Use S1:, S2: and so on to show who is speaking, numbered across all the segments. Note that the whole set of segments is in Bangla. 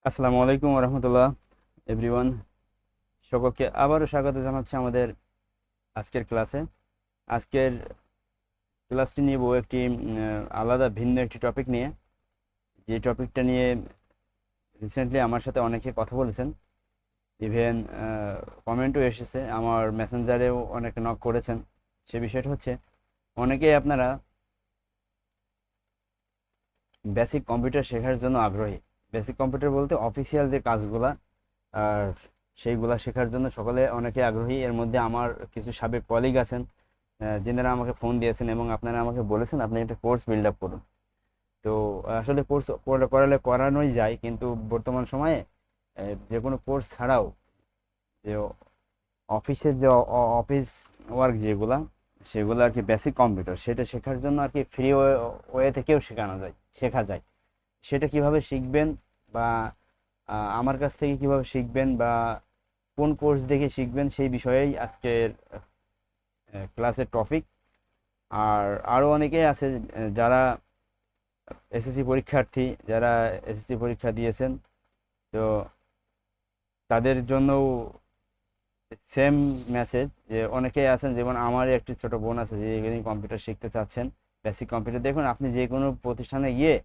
S1: আসসালামু আলাইকুম রহমতুল্লাহ এভরিওয়ান। সকলকে আবারও স্বাগত জানাচ্ছি আমাদের আজকের ক্লাসে। আজকের ক্লাসটি নিব একটি আলাদা ভিন্ন একটি টপিক নিয়ে। যে টপিকটা নিয়ে রিসেন্টলি আমার সাথে অনেকে কথা বলেছেন, ইভেন কমেন্টও এসেছে, আমার মেসেঞ্জারেও অনেকে নক করেছেন। সে বিষয়টা হচ্ছে, অনেকেই আপনারা বেসিক কম্পিউটার শেখার জন্য আগ্রহী। বেসিক কম্পিউটার বলতে অফিসিয়াল যে কাজগুলা, আর সেইগুলা শেখার জন্য সকলে অনেকে আগ্রহী। এর মধ্যে আমার কিছু সাবেক কলিগ আছেন, যিনারা আমাকে ফোন দিয়েছেন এবং আপনারা আমাকে বলেছেন আপনি একটা কোর্স বিল্ড আপ করুন। তো আসলে কোর্স করালে করানোই যায়, কিন্তু বর্তমান সময়ে যে কোনো কোর্স ছাড়াও যে অফিসের যে অফিস ওয়ার্ক যেগুলা, সেগুলো আর কি বেসিক কম্পিউটার সেটা শেখার জন্য আর কি ফ্রি ওয়ে থেকেও শেখা যায়। সেটা কিভাবে শিখবেন, বা আমার কাছ থেকে কিভাবে শিখবেন, বা কোন কোর্স দেখে শিখবেন, সেই বিষয়েই আজকের ক্লাসের টপিক। আর আরও অনেকেই আছে যারা এসএসসি পরীক্ষার্থী, যারা এসএসসি পরীক্ষা দিয়েছেন, তো তাদের জন্যও সেম মেসেজ। যে অনেকেই আছেন, যেমন আমার একটি ছোট বোন আছে যে এখানে কম্পিউটার শিখতে চাচ্ছেন, বেসিক কম্পিউটার। দেখুন, আপনি যে কোনো প্রতিষ্ঠানে গিয়ে,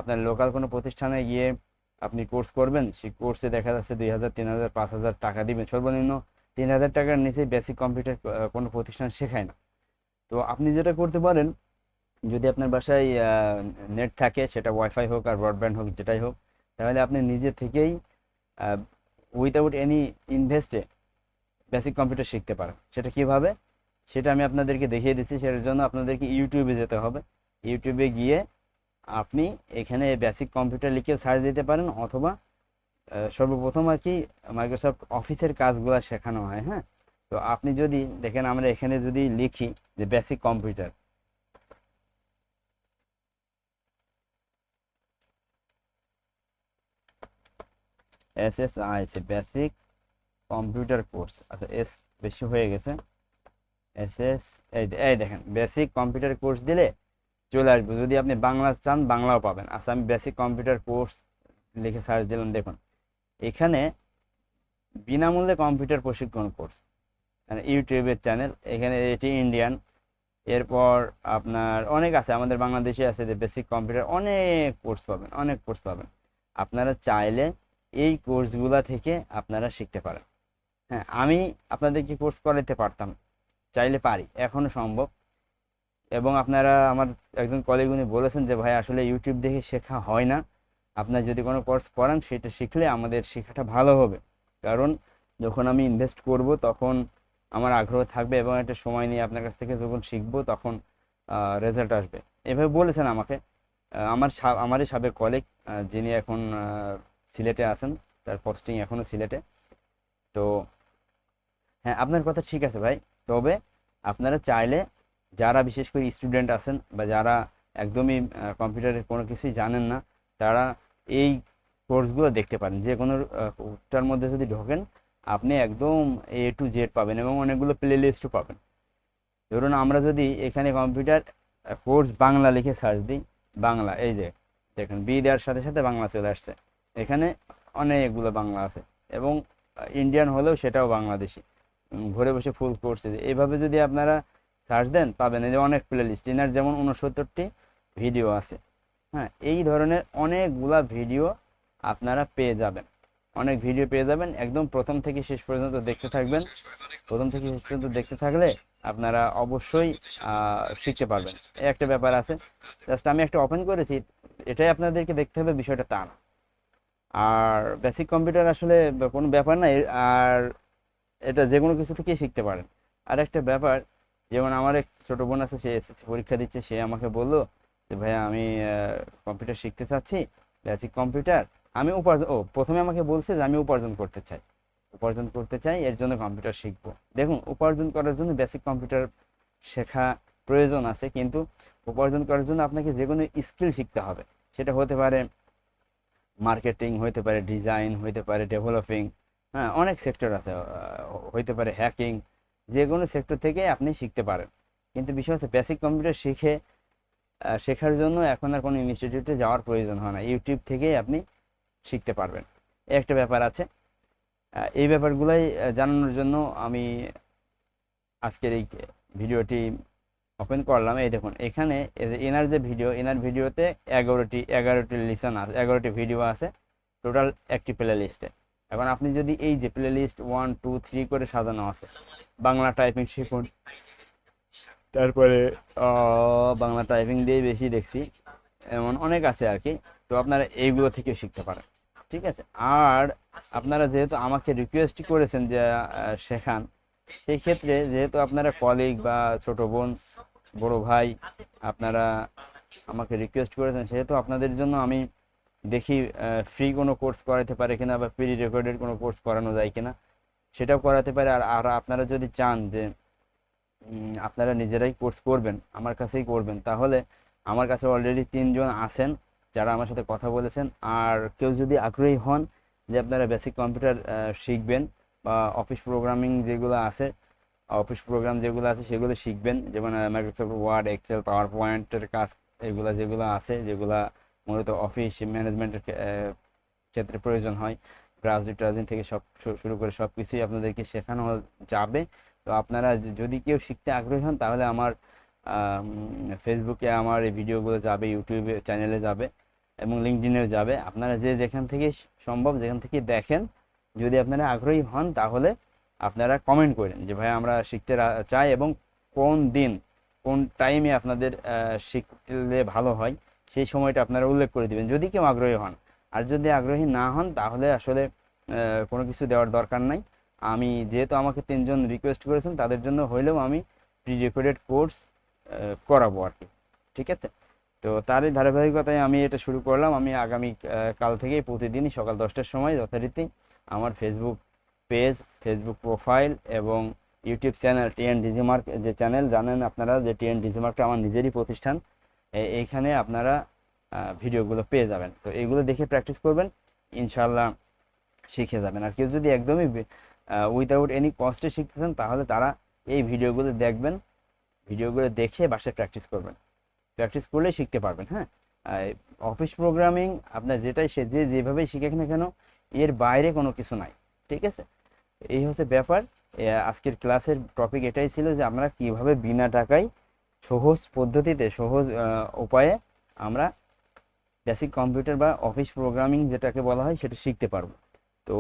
S1: আপনার লোকাল কোনো প্রতিষ্ঠানে গিয়ে আপনি কোর্স করবেন, সেই কোর্সে দেখা যাচ্ছে 2,000, 3,000, 5,000 টাকা দিবেন। সর্বনিম্ন 3,000 টাকার নিচে বেসিক কম্পিউটার কোনো প্রতিষ্ঠান শেখায় না। তো আপনি যেটা করতে পারেন, যদি আপনার বাসায় নেট থাকে, সেটা ওয়াইফাই হোক আর ব্রডব্যান্ড হোক, যেটাই হোক, তাহলে আপনি নিজে থেকেই উইথাউট এনি ইনভেস্টে বেসিক কম্পিউটার শিখতে পারেন। সেটা কিভাবে, সেটা আমি আপনাদেরকে দেখিয়ে দিচ্ছি। সেটার জন্য আপনাদেরকে ইউটিউবে যেতে হবে। ইউটিউবে গিয়ে আপনি এখানে বেসিক কম্পিউটার লিখে সার্চ দিতে পারেন, অথবা সর্বপ্রথম আর কি মাইক্রোসফট অফিসের কাজগুলো শেখানো হয়। হ্যাঁ, তো আপনি যদি দেখেন, আমরা এখানে যদি লিখি যে basic computer, SSI, basic computer course, আচ্ছা এস বেশি হয়ে গেছে, এসএস, এই দেখেন বেসিক কম্পিউটার কোর্স দিলে চলে আসবে। যদি আপনি বাংলা চান, বাংলাও পাবেন। আচ্ছা, আমি বেসিক কম্পিউটার কোর্স লিখে সার্চ দিলাম, দেখুন এখানে বিনামূল্যে কম্পিউটার প্রশিক্ষণ কোর্স, মানে ইউটিউবের চ্যানেল। এখানে এটি ইন্ডিয়ান। এরপর আপনার অনেক আছে, আমাদের বাংলাদেশে আছে যে বেসিক কম্পিউটার, অনেক কোর্স পাবেন, অনেক কোর্স পাবেন। আপনারা চাইলে এই কোর্সগুলা থেকে আপনারা শিখতে পারেন। হ্যাঁ, আমি আপনাদেরকে কোর্স করাতে পারতাম, চাইলে পারি, এখনো সম্ভব। এবং আপনারা, আমার একজন কলিগ উনি বলেছেন যে ভাই আসলে ইউটিউব দেখে শেখা হয় না, আপনার যদি কোনো কোর্স করান সেটা শিখলে আমাদের শেখাটা ভালো হবে। কারণ যখন আমি ইনভেস্ট করব তখন আমার আগ্রহ থাকবে, এবং একটা সময় নিয়ে আপনার কাছ থেকে যখন শিখবো তখন রেজাল্ট আসবে। এভাবে বলেছেন আমাকে আমারই সাবেক কলিগ, যিনি এখন সিলেটে আছেন, তার পোস্টিং এখনও সিলেটে। তো হ্যাঁ, আপনার কথা ঠিক আছে ভাই। তবে আপনারা চাইলে, যারা বিশেষ করে স্টুডেন্ট আছেন বা যারা একদমই কম্পিউটারের কোনো কিছুই জানেন না, তারা এই কোর্সগুলো দেখতে পারেন। যে কোনো কোর্সটার মধ্যে যদি ঢোকেন, আপনি একদম A to Z পাবেন, এবং অনেকগুলো প্লে লিস্টও পাবেন। ধরুন আমরা যদি এখানে কম্পিউটার কোর্স বাংলা লিখে সার্চ দিই, বাংলা, এই যে দেখেন বি দেওয়ার সাথে সাথে বাংলা চলে আসছে। এখানে অনেকগুলো বাংলা আছে, এবং ইন্ডিয়ান হলেও সেটাও বাংলাদেশি। ঘরে বসে ফুল কোর্স, এইভাবে যদি আপনারা সার্চ দেন পাবেন। এই যে অনেক প্লে লিস্ট, এনার যেমন 69টি ভিডিও আছে। হ্যাঁ, এই ধরনের অনেকগুলা ভিডিও আপনারা পেয়ে যাবেন, অনেক ভিডিও পেয়ে যাবেন। একদম প্রথম থেকে শেষ পর্যন্ত দেখতে থাকবেন। প্রথম থেকে শেষ পর্যন্ত দেখতে থাকলে আপনারা অবশ্যই শিখতে পারবেন। এই একটা ব্যাপার আছে। জাস্ট আমি একটা ওপেন করেছি, এটাই আপনাদেরকে দেখতে হবে, বিষয়টা তা না। আর বেসিক কম্পিউটার আসলে কোনো ব্যাপার না। আর এটা যে কোনো কিছু থেকেই শিখতে পারেন। আর একটা ব্যাপার, যেমন আমার এক ছোট বোন আছে, সে এসএসসি পরীক্ষা দিচ্ছে, সে আমাকে বললো যে ভাইয়া আমি কম্পিউটার শিখতে চাচ্ছি, বেসিক কম্পিউটার। আমি উপার্জন, প্রথমে আমাকে বলছে যে আমি উপার্জন করতে চাই, এর জন্য কম্পিউটার শিখবো। দেখুন, উপার্জন করার জন্য বেসিক কম্পিউটার শেখা প্রয়োজন আছে, কিন্তু উপার্জন করার জন্য আপনাকে যে কোনো স্কিল শিখতে হবে। সেটা হতে পারে মার্কেটিং, হইতে পারে ডিজাইন, হইতে পারে ডেভেলপিং। হ্যাঁ, অনেক সেক্টর আছে, হইতে পারে হ্যাকিং। যে কোনো সেক্টর থেকে আপনি শিখতে পারেন। কিন্তু বিষয় হচ্ছে, বেসিক কম্পিউটার শেখার জন্য এখন আর কোনো ইনস্টিটিউটে যাওয়ার প্রয়োজন হয় না, ইউটিউব থেকেই আপনি শিখতে পারবেন। এই একটা ব্যাপার আছে। এই ব্যাপারগুলাই জানানোর জন্য আমি আজকের এই ভিডিওটি ওপেন করলাম। এই দেখুন এখানে এনার যে ভিডিও, এনার ভিডিওতে 11টি লিসন আছে, 11টি ভিডিও আছে টোটাল একটি প্লে লিস্টে। এখন আপনি যদি এই যে প্লে লিস্ট 1 2 3 করে সাজানো আছে, বাংলা টাইপিং শিখুন, তারপরে বাংলা টাইপিং দিয়ে বেশি দেখছি, এমন অনেক আছে আর কি। তো আপনারা এইগুলো থেকেও শিখতে পারেন, ঠিক আছে। আর আপনারা যেহেতু আমাকে রিকোয়েস্ট করেছেন যে শেখান, সেই ক্ষেত্রে যেহেতু আপনারা কলিগ বা ছোট বোন, বড় ভাই, আপনারা আমাকে রিকোয়েস্ট করেছেন, সেহেতু আপনাদের জন্য আমি দেখি ফ্রি কোনো কোর্স করাতে পারে কিনা বা প্রি রেকর্ডেড কোনো কোর্স করানো যায় কিনা, সেটাও করাতে পারে। আর আর আপনারা যদি চান যে আপনারা নিজেরাই কোর্স করবেন, আমার কাছেই করবেন, তাহলে আমার কাছে অলরেডি 3জন আছেন যারা আমার সাথে কথা বলেছেন। আর কেউ যদি আগ্রহী হন যে আপনারা বেসিক কম্পিউটার শিখবেন বা অফিস প্রোগ্রামিং যেগুলো আছে, অফিস প্রোগ্রাম যেগুলো আছে সেগুলো শিখবেন, যেমন মাইক্রোসফট ওয়ার্ড, এক্সেল, পাওয়ার পয়েন্টের কাজ, এগুলো যেগুলো আছে, যেগুলো মূলত অফিস ম্যানেজমেন্টের ক্ষেত্রে প্রয়োজন হয়, ব্রাউজিং ট্রাউজিং থেকে সব শুরু করে সব কিছুই আপনাদেরকে শেখানো যাবে। তো আপনারা যদি কেউ শিখতে আগ্রহী হন, তাহলে আমার ফেসবুকে আমার এই ভিডিওগুলো যাবে, ইউটিউবে চ্যানেলে যাবে এবং লিঙ্কডইনেও যাবে। আপনারা যে যেখান থেকে সম্ভব, যেখান থেকে দেখেন, যদি আপনারা আগ্রহী হন, তাহলে আপনারা কমেন্ট করেন যে ভাই আমরা শিখতে চাই এবং কোন দিন কোন টাইমে আপনাদের শিখলে ভালো হয়, সেই সময়টা আপনারা উল্লেখ করে দিবেন যদি কেউ আগ্রহী হন। আর যদি আগ্রহী না হন, তাহলে আসলে কোনো কিছু দেওয়ার দরকার নাই। আমি যেহেতু আমাকে 3জন রিকোয়েস্ট করেছেন, তাদের জন্য হইলেও আমি প্রি রেকর্ডেড কোর্স করাবো আর কি, ঠিক আছে। তো তারই ধারাবাহিকতায় আমি এটা শুরু করলাম। আমি আগামী কাল থেকেই প্রতিদিনই সকাল 10টার সময় যথারীতি আমার ফেসবুক পেজ, ফেসবুক প্রোফাইল এবং ইউটিউব চ্যানেল টিএন ডিজিমার্ক, যে চ্যানেল জানেন আপনারা যে টিএন ডিজিমার্কটা আমার নিজেরই প্রতিষ্ঠান, এইখানে আপনারা ভিডিওগুলো পেয়ে যাবেন। তো এইগুলো দেখে প্র্যাকটিস করবেন, ইনশাল্লাহ শিখে যাবেন। আর কেউ যদি একদমই উইদাউট এনি কস্টে শিখতে চান, তাহলে তারা এই ভিডিওগুলো দেখবেন, ভিডিওগুলো দেখে বাসায় প্র্যাকটিস করবেন, প্র্যাকটিস করলেই শিখতে পারবেন। হ্যাঁ, অফিস প্রোগ্রামিং আপনার যেটাই যে যেভাবেই শিখেন না কেন, এর বাইরে কোনো কিছু নাই, ঠিক আছে। এই হচ্ছে ব্যাপার। আজকের ক্লাসের টপিক এটাই ছিল যে আমরা কিভাবে বিনা টাকায় সহজ পদ্ধতিতে, সহজ উপায়ে আমরা বেসিক কম্পিউটার বা অফিস প্রোগ্রামিং যেটাকে বলা হয় সেটা শিখতে পারবো। তো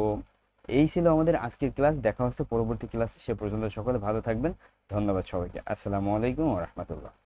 S1: এই ছিল আমাদের আজকের ক্লাস। দেখা হচ্ছে পরবর্তী ক্লাসে, সে পর্যন্ত সকলে ভালো থাকবেন। ধন্যবাদ সবাইকে। আসসালামু আলাইকুম ওয়া রাহমাতুল্লাহ।